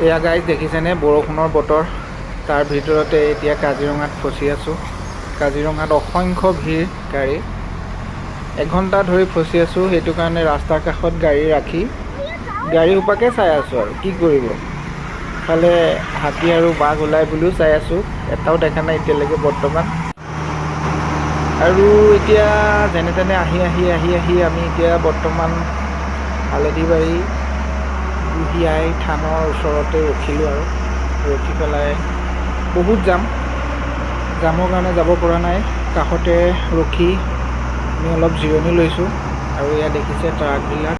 এয়া গাইজ দেখিছেনে বৰষুণৰ বতৰ, তাৰ ভিতৰতে এতিয়া কাজিৰঙাত ফচি আছোঁ। কাজিৰঙাত অসংখ্য ভিৰ গাড়ী, এঘণ্টা ধৰি ফচি আছোঁ। সেইটো কাৰণে ৰাস্তাৰ কাষত গাড়ী ৰাখি গাড়ী সোপাকে চাই আছোঁ আৰু কি কৰিব। ইফালে হাতী আৰু বাঘ ওলাই বুলিও চাই আছোঁ, এটাও দেখা নাই এতিয়ালৈকে বৰ্তমান। আৰু এতিয়া যেনে তেনে আহি আমি এতিয়া বৰ্তমান হালধিবাৰী বুঢ়ী আই থানৰ ওচৰতে ৰখিলোঁ আৰু ৰখি পেলাই বহুত জামৰ কাৰণে যাব পৰা নাই। কাষতে ৰখি আমি অলপ জিৰণি লৈছোঁ। আৰু এয়া দেখিছে ট্ৰাকবিলাক।